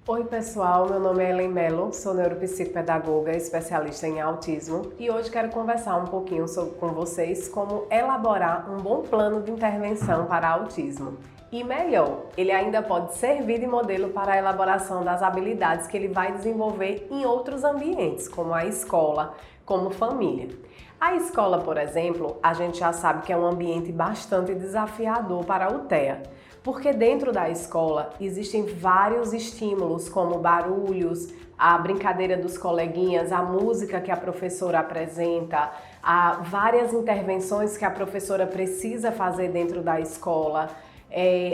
Oi pessoal, meu nome é Ellen Mello, sou neuropsicopedagoga, especialista em autismo e hoje quero conversar um pouquinho com vocês como elaborar um bom plano de intervenção para autismo. E melhor, ele ainda pode servir de modelo para a elaboração das habilidades que ele vai desenvolver em outros ambientes, como a escola, como família. A escola, por exemplo, a gente já sabe que é um ambiente bastante desafiador para o TEA. Porque dentro da escola existem vários estímulos, como barulhos, a brincadeira dos coleguinhas, a música que a professora apresenta, há várias intervenções que a professora precisa fazer dentro da escola,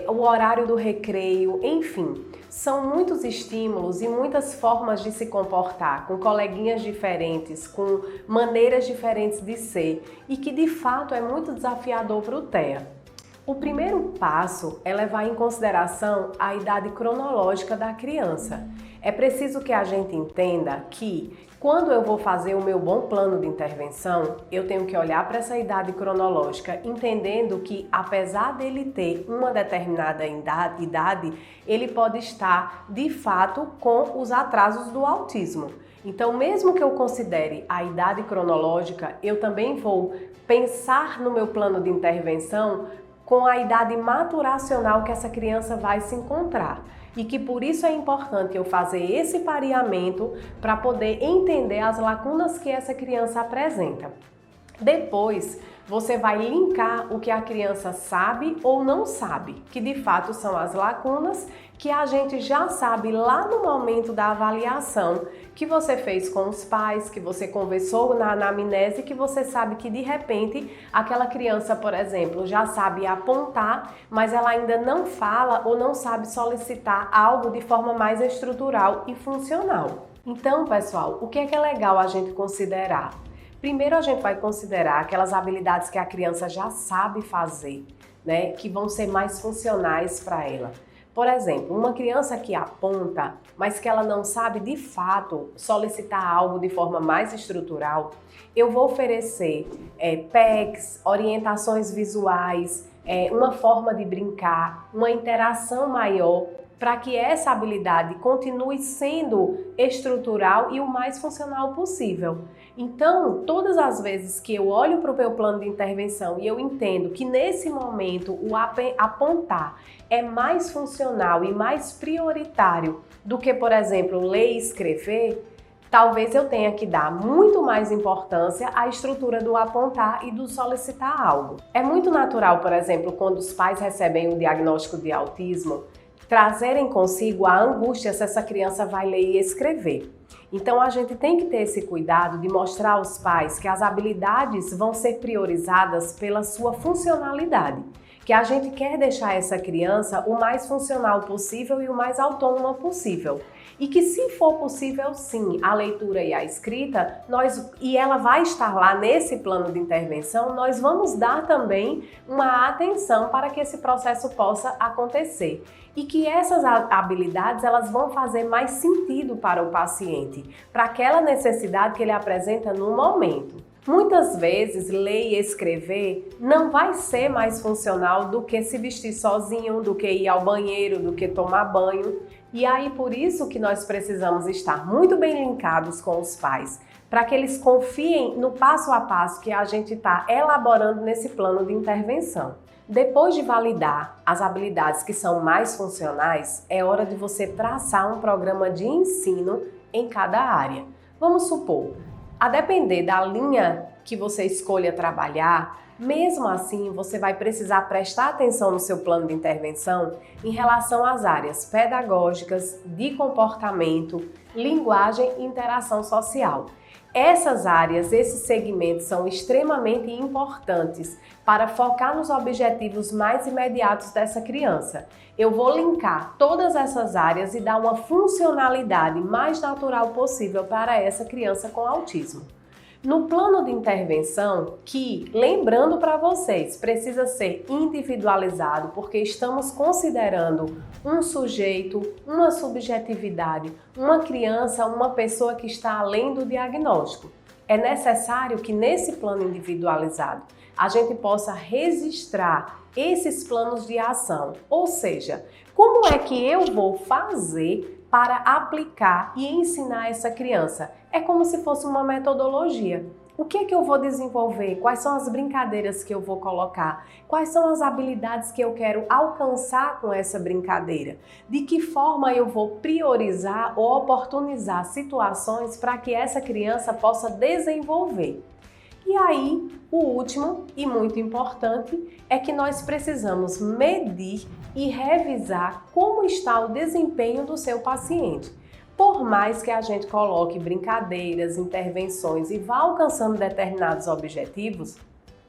o horário do recreio, enfim. São muitos estímulos e muitas formas de se comportar, com coleguinhas diferentes, com maneiras diferentes de ser e que de fato é muito desafiador para o TEA. O primeiro passo é levar em consideração a idade cronológica da criança. É preciso que a gente entenda que, quando eu vou fazer o meu bom plano de intervenção, eu tenho que olhar para essa idade cronológica, entendendo que, apesar dele ter uma determinada idade, ele pode estar, de fato, com os atrasos do autismo. Então, mesmo que eu considere a idade cronológica, eu também vou pensar no meu plano de intervenção com a idade maturacional que essa criança vai se encontrar. E que por isso é importante eu fazer esse pareamento para poder entender as lacunas que essa criança apresenta. Depois, você vai linkar o que a criança sabe ou não sabe, que de fato são as lacunas que a gente já sabe lá no momento da avaliação que você fez com os pais, que você conversou na anamnese, que você sabe que de repente aquela criança, por exemplo, já sabe apontar, mas ela ainda não fala ou não sabe solicitar algo de forma mais estrutural e funcional. Então, pessoal, o que é legal a gente considerar? Primeiro a gente vai considerar aquelas habilidades que a criança já sabe fazer, né, que vão ser mais funcionais para ela. Por exemplo, uma criança que aponta, mas que ela não sabe de fato solicitar algo de forma mais estrutural, eu vou oferecer PECs, orientações visuais, uma forma de brincar, uma interação maior, para que essa habilidade continue sendo estrutural e o mais funcional possível. Então, todas as vezes que eu olho para o meu plano de intervenção e eu entendo que nesse momento o apontar é mais funcional e mais prioritário do que, por exemplo, ler e escrever, talvez eu tenha que dar muito mais importância à estrutura do apontar e do solicitar algo. É muito natural, por exemplo, quando os pais recebem o diagnóstico de autismo, trazerem consigo a angústia se essa criança vai ler e escrever. Então a gente tem que ter esse cuidado de mostrar aos pais que as habilidades vão ser priorizadas pela sua funcionalidade, que a gente quer deixar essa criança o mais funcional possível e o mais autônoma possível. E que se for possível sim, a leitura e a escrita, e ela vai estar lá nesse plano de intervenção, nós vamos dar também uma atenção para que esse processo possa acontecer. E que essas habilidades elas vão fazer mais sentido para o paciente, para aquela necessidade que ele apresenta no momento. Muitas vezes, ler e escrever não vai ser mais funcional do que se vestir sozinho, do que ir ao banheiro, do que tomar banho. E aí, por isso que nós precisamos estar muito bem linkados com os pais, para que eles confiem no passo a passo que a gente está elaborando nesse plano de intervenção. Depois de validar as habilidades que são mais funcionais, é hora de você traçar um programa de ensino em cada área. Vamos supor, a depender da linha que você escolha trabalhar, mesmo assim você vai precisar prestar atenção no seu plano de intervenção em relação às áreas pedagógicas, de comportamento, linguagem e interação social. Essas áreas, esses segmentos são extremamente importantes para focar nos objetivos mais imediatos dessa criança. Eu vou linkar todas essas áreas e dar uma funcionalidade mais natural possível para essa criança com autismo. No plano de intervenção, que, lembrando para vocês, precisa ser individualizado porque estamos considerando um sujeito, uma subjetividade, uma criança, uma pessoa que está além do diagnóstico. É necessário que nesse plano individualizado a gente possa registrar esses planos de ação, ou seja, como é que eu vou fazer para aplicar e ensinar essa criança. É como se fosse uma metodologia. O que é que eu vou desenvolver? Quais são as brincadeiras que eu vou colocar? Quais são as habilidades que eu quero alcançar com essa brincadeira? De que forma eu vou priorizar ou oportunizar situações para que essa criança possa desenvolver? E aí, o último e muito importante é que nós precisamos medir e revisar como está o desempenho do seu paciente. Por mais que a gente coloque brincadeiras, intervenções e vá alcançando determinados objetivos,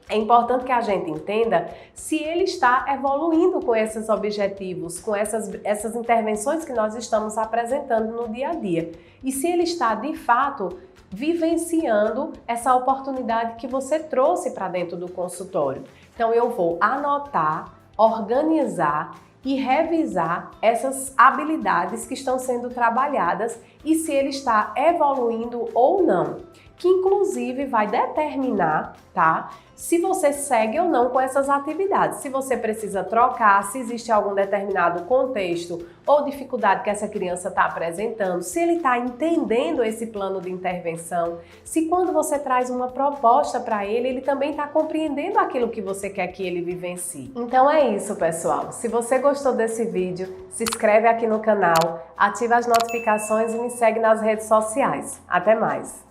é importante que a gente entenda se ele está evoluindo com esses objetivos, com essas intervenções que nós estamos apresentando no dia a dia. E se ele está, de fato, vivenciando essa oportunidade que você trouxe para dentro do consultório. Então, eu vou anotar, organizar e revisar essas habilidades que estão sendo trabalhadas e se ele está evoluindo ou não, que inclusive vai determinar, tá? Se você segue ou não com essas atividades, se você precisa trocar, se existe algum determinado contexto ou dificuldade que essa criança está apresentando, se ele está entendendo esse plano de intervenção, se quando você traz uma proposta para ele, ele também está compreendendo aquilo que você quer que ele vivencie. Então é isso, pessoal. Se você gostou desse vídeo, se inscreve aqui no canal, ativa as notificações e me segue nas redes sociais. Até mais!